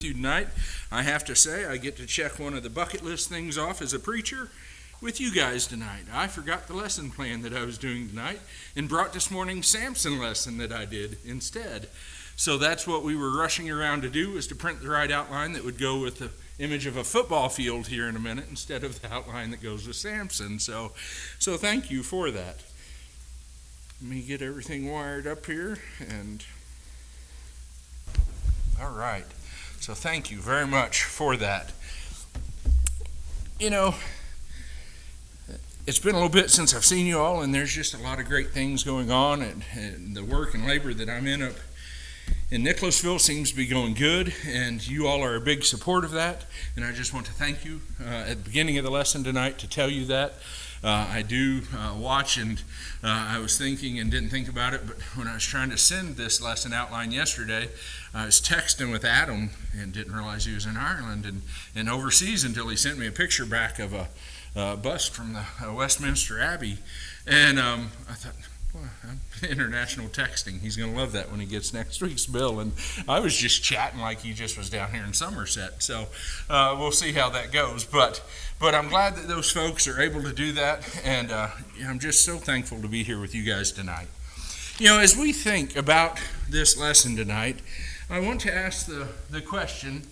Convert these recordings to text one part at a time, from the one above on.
Tonight, I have to say I get to check one of the bucket list things off as a preacher with you guys tonight. I forgot the lesson plan that I was doing tonight and brought this morning's Samson lesson that I did instead. So that's what we were rushing around to do, was to print the right outline that would go with the image of a football field here in a minute instead of the outline that goes with Samson. So thank you for that. Let me get everything wired up here and all right. So thank you very much for that. You know, it's been a little bit since I've seen you all, and there's just a lot of great things going on, and the work and labor that I'm in up in Nicholasville seems to be going good, and you all are a big support of that, and I just want to thank you at the beginning of the lesson tonight to tell you that. I do watch, and I was thinking and didn't think about it, but when I was trying to send this lesson outline yesterday, I was texting with Adam and didn't realize he was in Ireland and overseas until he sent me a picture back of a bust from the Westminster Abbey. And I thought, well, international texting. He's going to love that when he gets next week's bill. And I was just chatting like he just was down here in Somerset. So we'll see how that goes. But I'm glad that those folks are able to do that. And I'm just so thankful to be here with you guys tonight. You know, as we think about this lesson tonight, I want to ask the question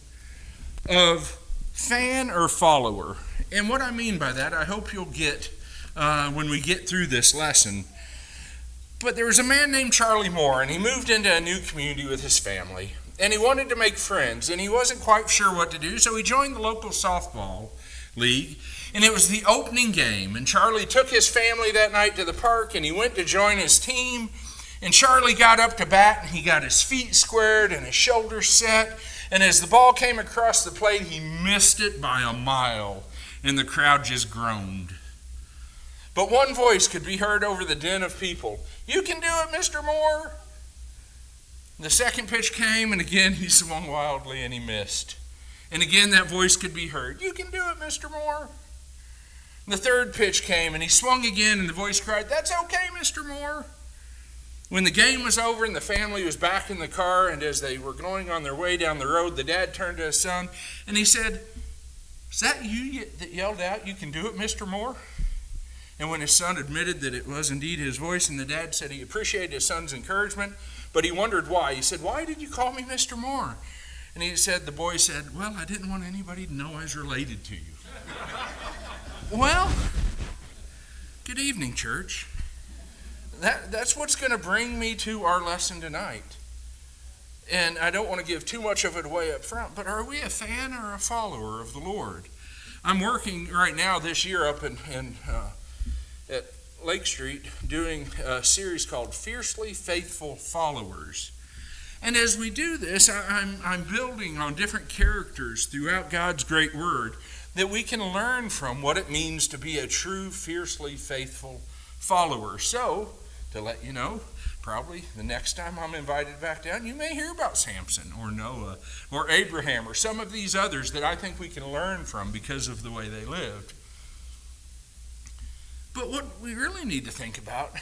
of fan or follower. And what I mean by that, I hope you'll get when we get through this lesson. But there was a man named Charlie Moore, and he moved into a new community with his family. And he wanted to make friends, and he wasn't quite sure what to do, so he joined the local softball league. And it was the opening game, and Charlie took his family that night to the park, and he went to join his team. And Charlie got up to bat, and he got his feet squared and his shoulders set. And as the ball came across the plate, he missed it by a mile, and the crowd just groaned. But one voice could be heard over the din of people. "You can do it, Mr. Moore." The second pitch came, and again he swung wildly, and he missed. And again that voice could be heard. "You can do it, Mr. Moore." The third pitch came, and he swung again, and the voice cried, "That's okay, Mr. Moore." When the game was over and the family was back in the car, and as they were going on their way down the road, the dad turned to his son, and he said, "Is that you that yelled out, 'You can do it, Mr. Moore'?" And when his son admitted that it was indeed his voice, and the dad said he appreciated his son's encouragement, but he wondered why. He said, "Why did you call me Mr. Moore?" And the boy said, "Well, I didn't want anybody to know I was related to you." Well, good evening, church. That's what's going to bring me to our lesson tonight. And I don't want to give too much of it away up front, but are we a fan or a follower of the Lord? I'm working right now this year up at Lake Street doing a series called Fiercely Faithful Followers. And as we do this, I'm building on different characters throughout God's great word that we can learn from what it means to be a true, fiercely faithful follower. So, to let you know, probably the next time I'm invited back down, you may hear about Samson or Noah or Abraham or some of these others that I think we can learn from because of the way they lived. But what we really need to think about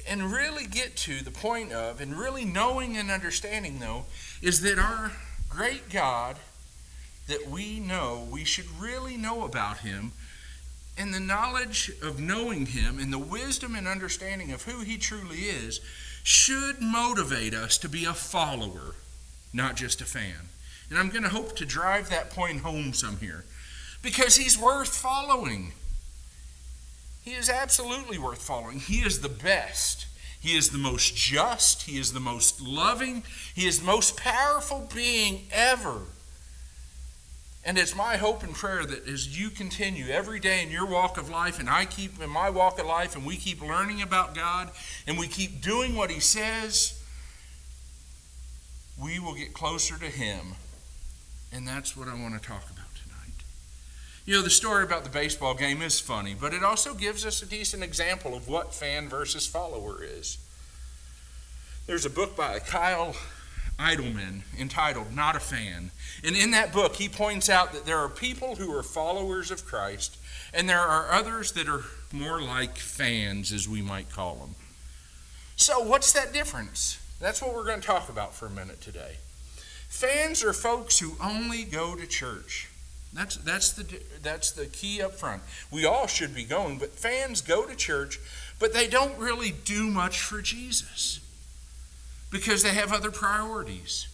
and really get to the point of, and really knowing and understanding though, is that our great God that we know, we should really know about him, and the knowledge of knowing him and the wisdom and understanding of who he truly is should motivate us to be a follower, not just a fan. And I'm going to hope to drive that point home some here, because he's worth following. He is absolutely worth following. He is the best. He is the most just. He is the most loving. He is the most powerful being ever. And it's my hope and prayer that as you continue every day in your walk of life, and I keep in my walk of life, and we keep learning about God, and we keep doing what he says, we will get closer to him. And that's what I want to talk about tonight. You know, the story about the baseball game is funny, but it also gives us a decent example of what fan versus follower is. There's a book by Kyle Idleman entitled Not a Fan. And in that book, he points out that there are people who are followers of Christ, and there are others that are more like fans, as we might call them. So what's that difference? That's what we're going to talk about for a minute today. Fans are folks who only go to church. That's the key up front. We all should be going, but fans go to church, but they don't really do much for Jesus because they have other priorities.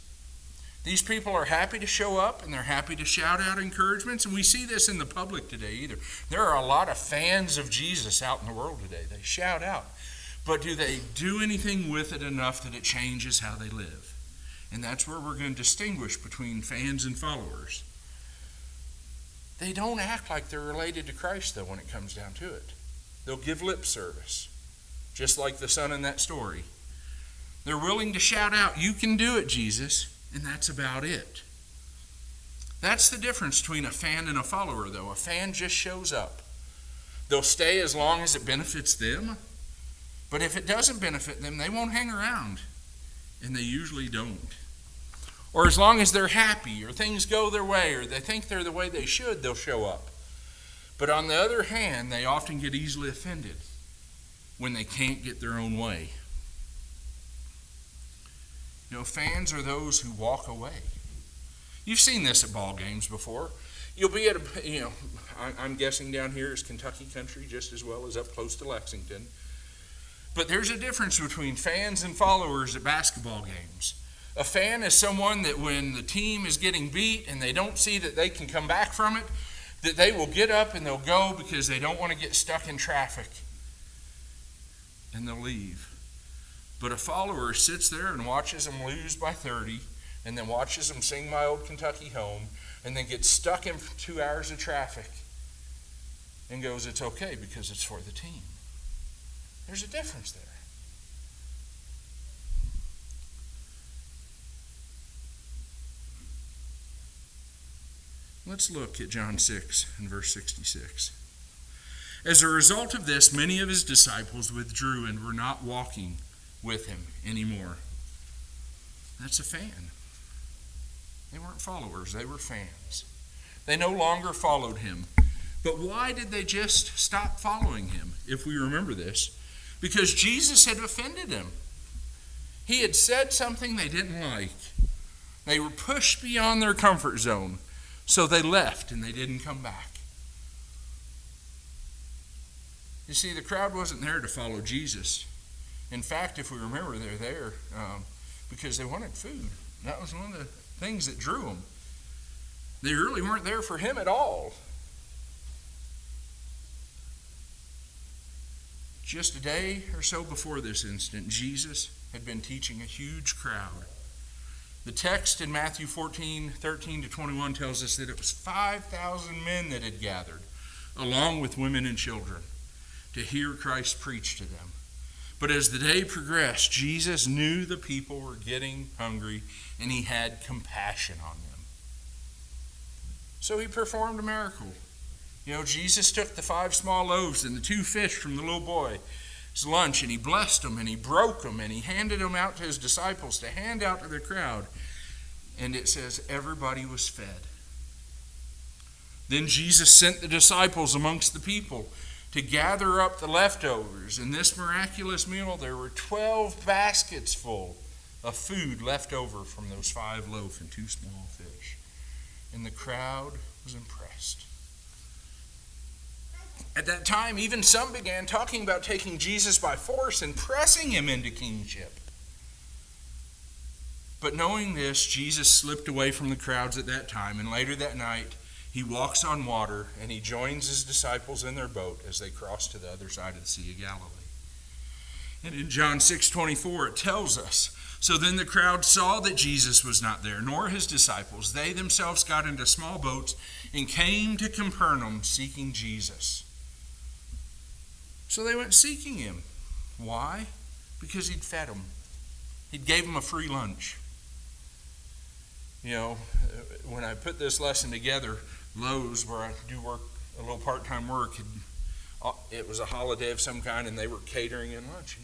These people are happy to show up and they're happy to shout out encouragements, and we see this in the public today either. There are a lot of fans of Jesus out in the world today. They shout out, but do they do anything with it enough that it changes how they live? And that's where we're going to distinguish between fans and followers. They don't act like they're related to Christ, though, when it comes down to it. They'll give lip service, just like the son in that story. They're willing to shout out, "You can do it, Jesus," and that's about it. That's the difference between a fan and a follower, though. A fan just shows up. They'll stay as long as it benefits them, but if it doesn't benefit them, they won't hang around, and they usually don't. Or as long as they're happy, or things go their way, or they think they're the way they should, they'll show up. But on the other hand, they often get easily offended when they can't get their own way. Fans are those who walk away. You've seen this at ball games before. You'll be at I'm guessing down here is Kentucky country just as well as up close to Lexington. But there's a difference between fans and followers at basketball games. A fan is someone that when the team is getting beat and they don't see that they can come back from it, that they will get up and they'll go because they don't want to get stuck in traffic. And they'll leave. But a follower sits there and watches them lose by 30 and then watches them sing "My Old Kentucky Home" and then gets stuck in 2 hours of traffic and goes, "It's okay because it's for the team." There's a difference there. Let's look at John 6 and verse 66. As a result of this, many of his disciples withdrew and were not walking with him anymore. That's a fan. They weren't followers, they were fans. They no longer followed him. But why did they just stop following him, if we remember this? Because Jesus had offended them. He had said something they didn't like. They were pushed beyond their comfort zone. So they left and they didn't come back. You see, the crowd wasn't there to follow Jesus. In fact, if we remember, they're there because they wanted food. That was one of the things that drew them. They really weren't there for him at all. Just a day or so before this incident, Jesus had been teaching a huge crowd. The text in Matthew 14:13-21 tells us that it was 5,000 men that had gathered, along with women and children, to hear Christ preach to them. But as the day progressed, Jesus knew the people were getting hungry, and he had compassion on them. So he performed a miracle. Jesus took the 5 small loaves and the 2 fish from the little boy's lunch, and he blessed them, and he broke them, and he handed them out to his disciples to hand out to the crowd. And it says everybody was fed. Then Jesus sent the disciples amongst the people to gather up the leftovers. In this miraculous meal, there were 12 baskets full of food left over from those 5 loaves and 2 small fish. And the crowd was impressed. At that time, even some began talking about taking Jesus by force and pressing him into kingship. But knowing this, Jesus slipped away from the crowds at that time, and later that night, he walks on water, and he joins his disciples in their boat as they cross to the other side of the Sea of Galilee. And in John 6:24, it tells us, "So then the crowd saw that Jesus was not there, nor his disciples. They themselves got into small boats and came to Capernaum seeking Jesus." So they went seeking him. Why? Because he'd fed them. He'd gave them a free lunch. When I put this lesson together, Lowe's, where I do work, a little part-time work, it was a holiday of some kind, and they were catering in lunch.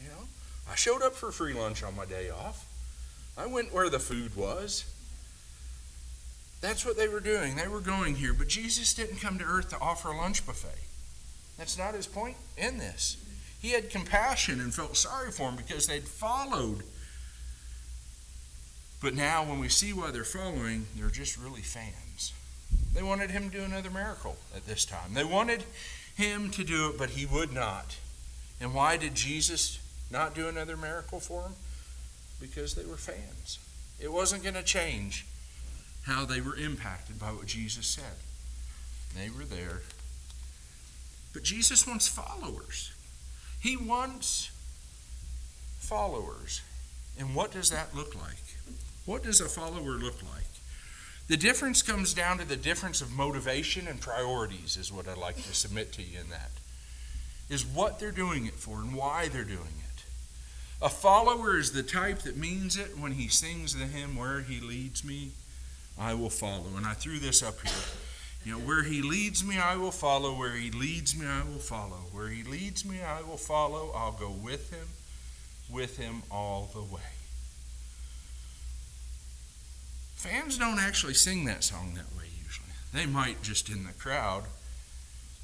I showed up for free lunch on my day off. I went where the food was. That's what they were doing. They were going here. But Jesus didn't come to earth to offer a lunch buffet. That's not his point in this. He had compassion and felt sorry for them because they'd followed. But now when we see why they're following, they're just really fans. They wanted him to do another miracle at this time. They wanted him to do it, but he would not. And why did Jesus not do another miracle for them? Because they were fans. It wasn't going to change how they were impacted by what Jesus said. They were there. But Jesus wants followers. He wants followers. And what does that look like? What does a follower look like? The difference comes down to the difference of motivation and priorities, is what I'd like to submit to you in that. Is what they're doing it for and why they're doing it. A follower is the type that means it when he sings the hymn, "Where he leads me, I will follow." And I threw this up here. Where he leads me, I will follow. Where he leads me, I will follow. Where he leads me, I will follow. I'll go with him all the way. Fans don't actually sing that song that way usually. They might just in the crowd.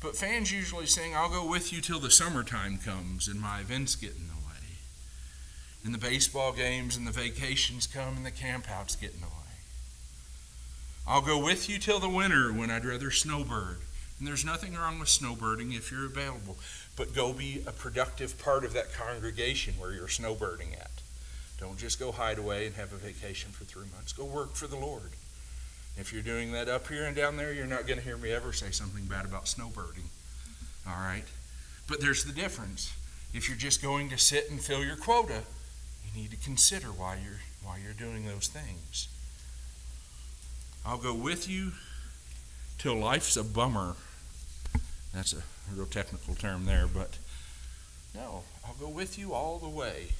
But fans usually sing, "I'll go with you till the summertime comes and my events get in the way. And the baseball games and the vacations come and the campouts get in the way. I'll go with you till the winter when I'd rather snowbird." And there's nothing wrong with snowbirding if you're available. But go be a productive part of that congregation where you're snowbirding at. Don't just go hide away and have a vacation for 3 months. Go work for the Lord. If you're doing that up here and down there, you're not going to hear me ever say something bad about snowbirding. All right? But there's the difference. If you're just going to sit and fill your quota, you need to consider why you're doing those things. I'll go with you till life's a bummer. That's a real technical term there, but no, I'll go with you all the way.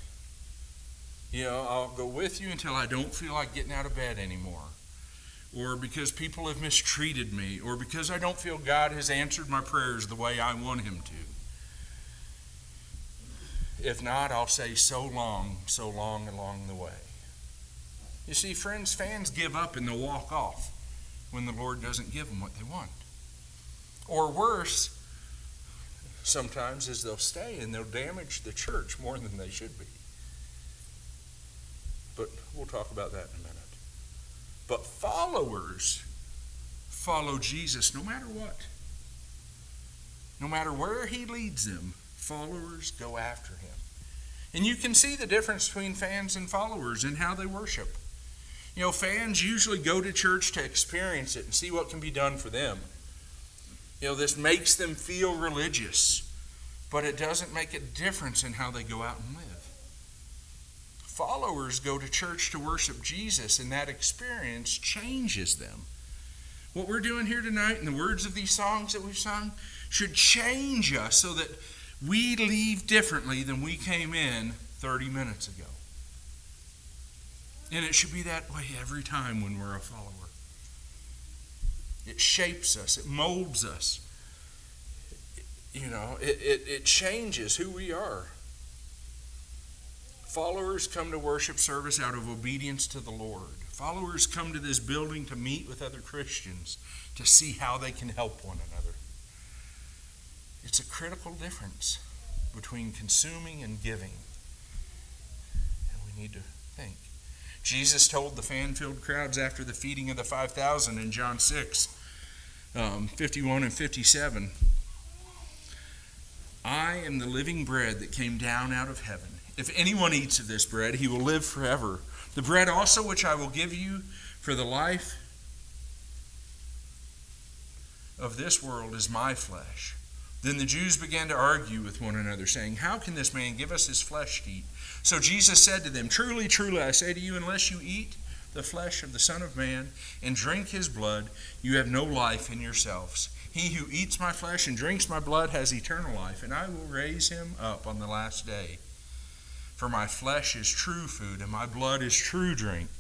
I'll go with you until I don't feel like getting out of bed anymore. Or because people have mistreated me. Or because I don't feel God has answered my prayers the way I want him to. If not, I'll say so long along the way. You see, friends, fans give up and they'll walk off when the Lord doesn't give them what they want. Or worse, sometimes is they'll stay and they'll damage the church more than they should be. But we'll talk about that in a minute. But followers follow Jesus no matter what. No matter where he leads them, followers go after him. And you can see the difference between fans and followers in how they worship. Fans usually go to church to experience it and see what can be done for them. This makes them feel religious, but it doesn't make a difference in how they go out and live. Followers go to church to worship Jesus, and that experience changes them. What we're doing here tonight and the words of these songs that we've sung should change us so that we leave differently than we came in 30 minutes ago. And it should be that way every time when we're a follower. It shapes us. It molds us. It changes who we are. Followers come to worship service out of obedience to the Lord. Followers come to this building to meet with other Christians, to see how they can help one another. It's a critical difference between consuming and giving. And we need to think. Jesus told the fan-filled crowds after the feeding of the 5,000 in John 6, 51 and 57, "I am the living bread that came down out of heaven. If anyone eats of this bread, he will live forever. The bread also which I will give you for the life of this world is my flesh." Then the Jews began to argue with one another, saying, "How can this man give us his flesh to eat?" So Jesus said to them, "Truly, truly, I say to you, unless you eat the flesh of the Son of Man and drink his blood, you have no life in yourselves. He who eats my flesh and drinks my blood has eternal life, and I will raise him up on the last day. For my flesh is true food, and my blood is true drink.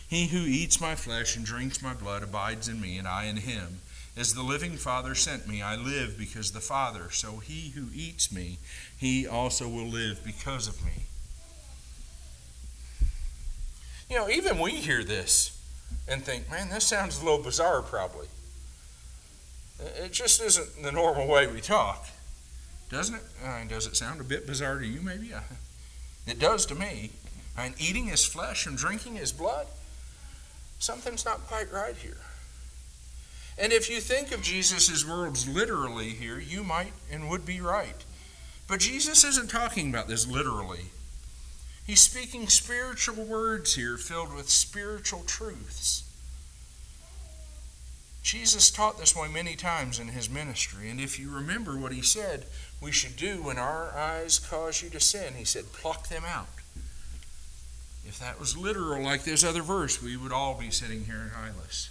He who eats my flesh and drinks my blood abides in me, and I in him. As the living Father sent me, I live because the Father. So he who eats me, he also will live because of me." Even we hear this and think, man, this sounds a little bizarre probably. It just isn't the normal way we talk. Doesn't it? Does it sound a bit bizarre to you maybe? It does to me. Eating his flesh and drinking his blood, something's not quite right here. And if you think of Jesus' words literally here, you might and would be right. But Jesus isn't talking about this literally. He's speaking spiritual words here filled with spiritual truths. Jesus taught this way many times in his ministry. And if you remember what he said we should do when our eyes cause you to sin, he said, pluck them out. If that was literal like this other verse, we would all be sitting here in Hylas.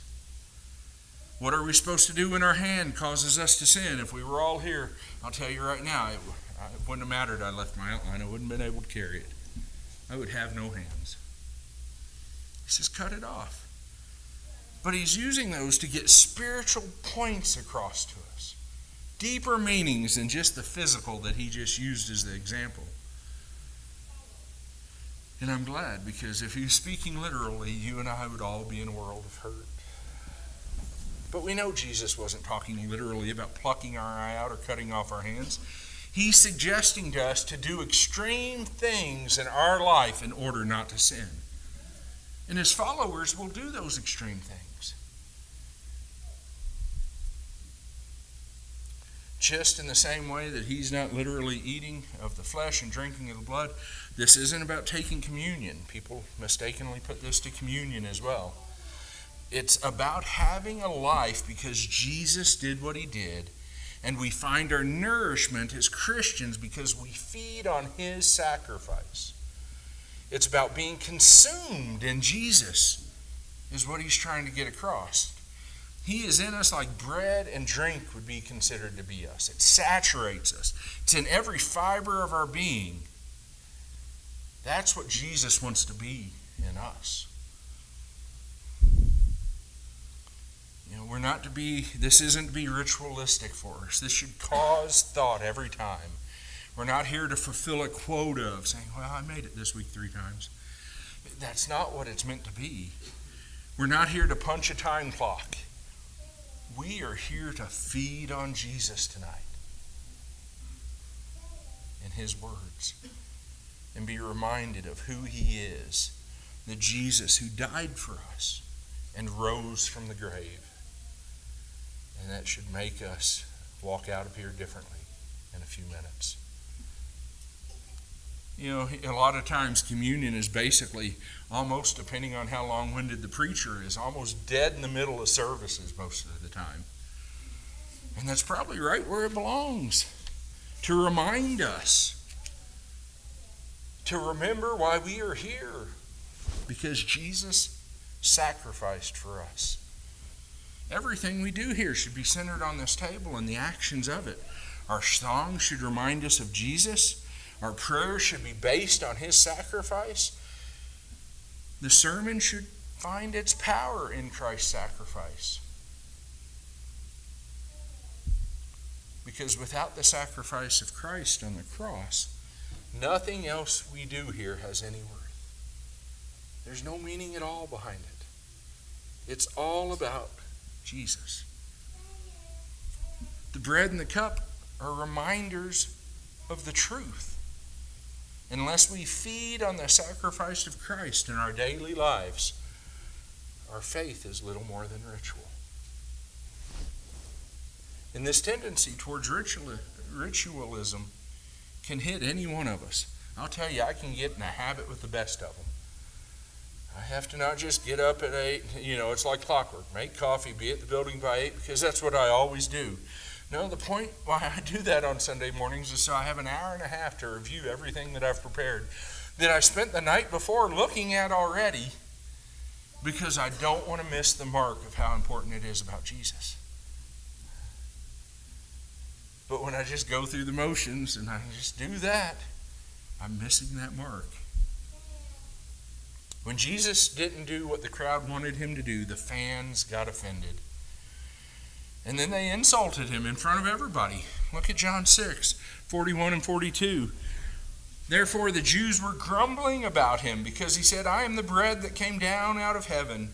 What are we supposed to do when our hand causes us to sin? If we were all here, I'll tell you right now, it wouldn't have mattered I left my outline. I wouldn't have been able to carry it. I would have no hands. He says, cut it off. But he's using those to get spiritual points across to us. Deeper meanings than just the physical that he just used as the example. And I'm glad, because if he was speaking literally, you and I would all be in a world of hurt. But we know Jesus wasn't talking literally about plucking our eye out or cutting off our hands. He's suggesting to us to do extreme things in our life in order not to sin. And his followers will do those extreme things. Just in the same way that he's not literally eating of the flesh and drinking of the blood, this isn't about taking communion. People mistakenly put this to communion as well. It's about having a life because Jesus did what he did, and we find our nourishment as Christians because we feed on his sacrifice. It's about being consumed in Jesus, is what he's trying to get across. He is in us like bread and drink would be considered to be us. It saturates us. It's in every fiber of our being. That's what Jesus wants to be in us. We're not to be, this isn't to be ritualistic for us. This should cause thought every time. We're not here to fulfill a quota of saying, well, I made it this week 3 times. That's not what it's meant to be. We're not here to punch a time clock. We are here to feed on Jesus tonight in his words and be reminded of who he is, the Jesus who died for us and rose from the grave. And that should make us walk out of here differently in a few minutes. A lot of times communion is basically almost, depending on how long-winded the preacher is, almost dead in the middle of services most of the time. And that's probably right where it belongs. To remind us. To remember why we are here. Because Jesus sacrificed for us. Everything we do here should be centered on this table and the actions of it. Our songs should remind us of Jesus. Our prayers should be based on his sacrifice. The sermon should find its power in Christ's sacrifice. Because without the sacrifice of Christ on the cross, nothing else we do here has any worth. There's no meaning at all behind it. It's all about Jesus. The bread and the cup are reminders of the truth. Unless we feed on the sacrifice of Christ in our daily lives, our faith is little more than ritual. And this tendency towards ritualism can hit any one of us. I'll tell you, I can get in a habit with the best of them. I have to not just get up at 8, it's like clockwork. Make coffee, be at the building by 8, because that's what I always do. No, the point why I do that on Sunday mornings is so I have an hour and a half to review everything that I've prepared, that I spent the night before looking at already, because I don't want to miss the mark of how important it is about Jesus. But when I just go through the motions and I just do that, I'm missing that mark. When Jesus didn't do what the crowd wanted him to do, the fans got offended. And then they insulted him in front of everybody. Look at John 6, 41 and 42. Therefore the Jews were grumbling about him because he said, I am the bread that came down out of heaven.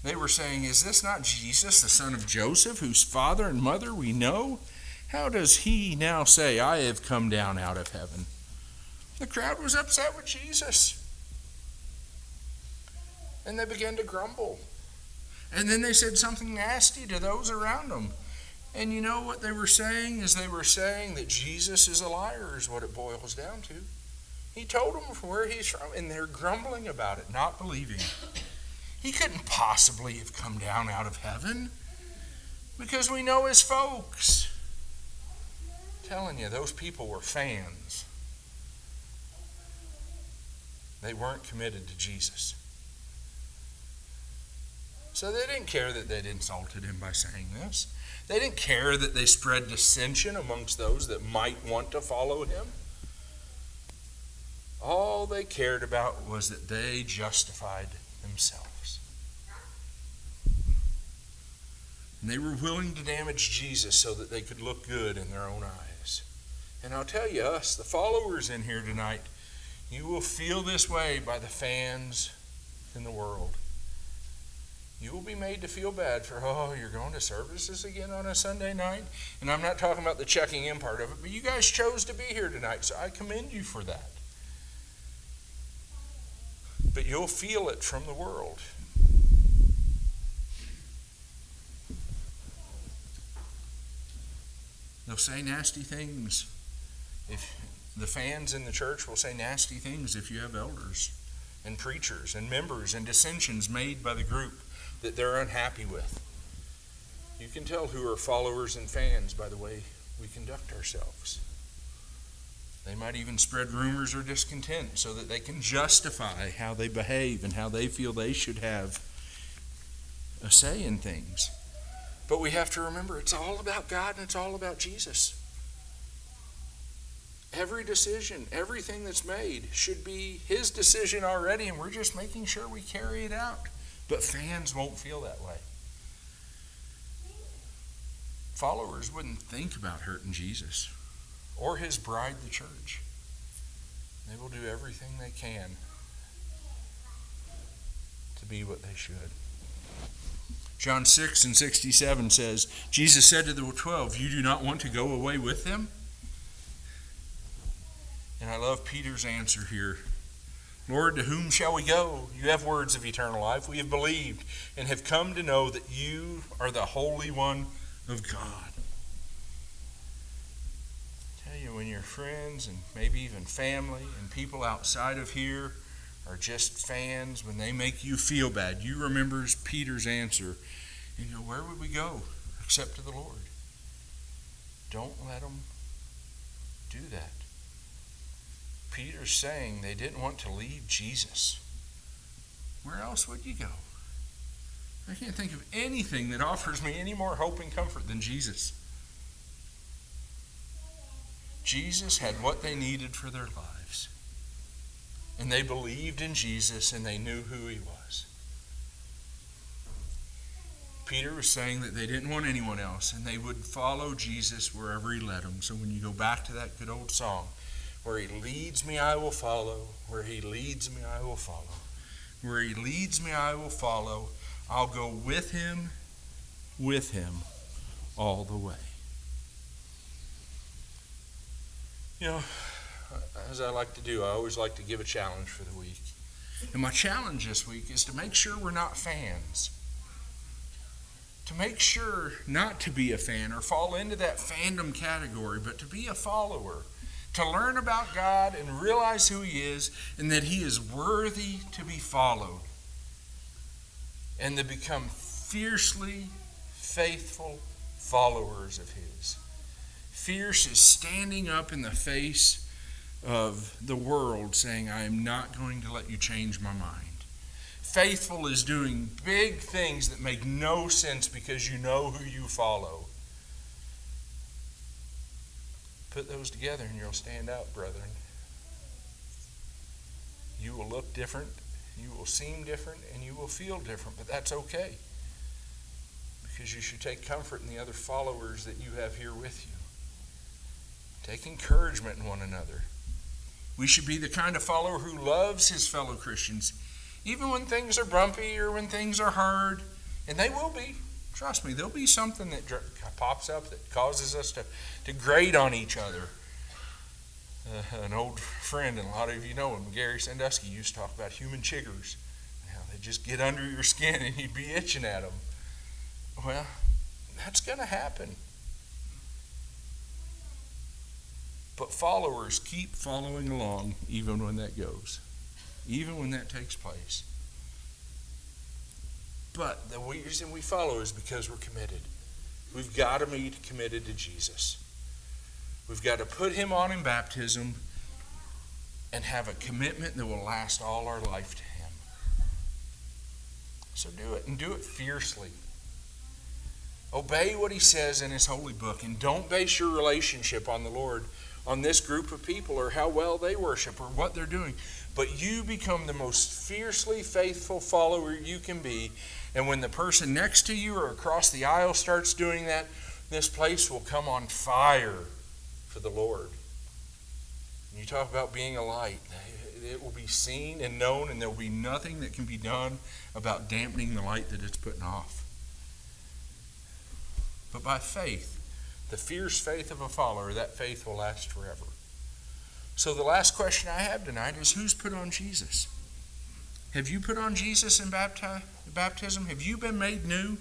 They were saying, is this not Jesus, the son of Joseph, whose father and mother we know? How does he now say, I have come down out of heaven? The crowd was upset with Jesus. And they began to grumble. And then they said something nasty to those around them. And you know what they were saying? Is they were saying that Jesus is a liar is what it boils down to. He told them from where he's from, and they're grumbling about it, not believing. He couldn't possibly have come down out of heaven because we know his folks. I'm telling you, those people were fans. They weren't committed to Jesus. So they didn't care that they'd insulted him by saying this. They didn't care that they spread dissension amongst those that might want to follow him. All they cared about was that they justified themselves. And they were willing to damage Jesus so that they could look good in their own eyes. And I'll tell you, us, the followers in here tonight, you will feel this way by the fans in the world. You will be made to feel bad for, you're going to services again on a Sunday night? And I'm not talking about the checking in part of it, but you guys chose to be here tonight, so I commend you for that. But you'll feel it from the world. They'll say nasty things. If the fans in the church will say nasty things if you have elders and preachers and members and dissensions made by the group that they're unhappy with. You can tell who are followers and fans by the way we conduct ourselves. They might even spread rumors or discontent so that they can justify how they behave and how they feel they should have a say in things. But we have to remember it's all about God and it's all about Jesus. Every decision, everything that's made should be his decision already, and we're just making sure we carry it out. But fans won't feel that way. Followers wouldn't think about hurting Jesus or his bride, the church. They will do everything they can to be what they should. John 6:67 says, Jesus said to the 12, "You do not want to go away with them?" And I love Peter's answer here. Lord, to whom shall we go? You have words of eternal life. We have believed and have come to know that you are the Holy One of God. I tell you, when your friends and maybe even family and people outside of here are just fans, when they make you feel bad, you remember Peter's answer. And you go, where would we go except to the Lord? Don't let them do that. Peter's saying they didn't want to leave Jesus. Where else would you go? I can't think of anything that offers me any more hope and comfort than Jesus. Jesus had what they needed for their lives. And they believed in Jesus and they knew who he was. Peter was saying that they didn't want anyone else and they would follow Jesus wherever he led them. So when you go back to that good old song, where he leads me, I will follow. Where he leads me, I will follow. Where he leads me, I will follow. I'll go with him all the way. You know, as I like to do, I always like to give a challenge for the week. And my challenge this week is to make sure we're not fans. To make sure not to be a fan or fall into that fandom category, but to be a follower. To learn about God and realize who he is and that he is worthy to be followed. And to become fiercely faithful followers of his. Fierce is standing up in the face of the world saying, I am not going to let you change my mind. Faithful is doing big things that make no sense because you know who you follow. Put those together and you'll stand out, brethren. You will look different, you will seem different, and you will feel different, but that's okay. Because you should take comfort in the other followers that you have here with you. Take encouragement in one another. We should be the kind of follower who loves his fellow Christians, even when things are bumpy or when things are hard, and they will be. Trust me, there'll be something that pops up that causes us to grate on each other. An old friend, and a lot of you know him, Gary Sandusky, used to talk about human chiggers. How they just get under your skin and you'd be itching at them. Well, that's going to happen. But followers keep following along even when that goes, even when that takes place. But the reason we follow is because we're committed. We've got to be committed to Jesus. We've got to put him on in baptism and have a commitment that will last all our life to him. So do it, and do it fiercely. Obey what he says in his holy book, and don't base your relationship on the Lord on this group of people or how well they worship or what they're doing. But you become the most fiercely faithful follower you can be. And when the person next to you or across the aisle starts doing that, this place will come on fire for the Lord. And you talk about being a light. It will be seen and known, and there will be nothing that can be done about dampening the light that it's putting off. But by faith, the fierce faith of a follower, that faith will last forever. So the last question I have tonight is, who's put on Jesus? Have you put on Jesus in baptism? Have you been made new?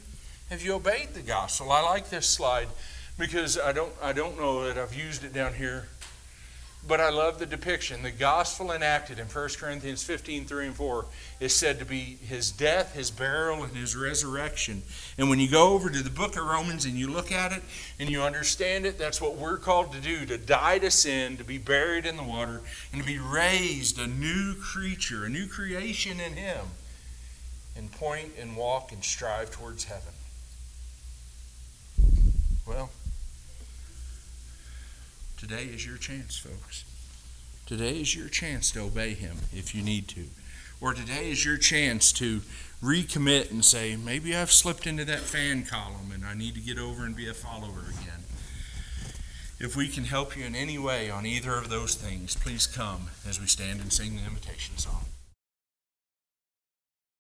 Have you obeyed the gospel? I like this slide because I don't know that I've used it down here, but I love the depiction. The gospel enacted in 1 Corinthians 15:3-4 is said to be his death, his burial, and his resurrection. And when you go over to the book of Romans and you look at it and you understand it, that's what we're called to do, to die to sin, to be buried in the water, and to be raised a new creature, a new creation in him, and point and walk and strive towards heaven. Well, today is your chance, folks. Today is your chance to obey him if you need to. Or today is your chance to recommit and say, maybe I've slipped into that fan column and I need to get over and be a follower again. If we can help you in any way on either of those things, please come as we stand and sing the invitation song.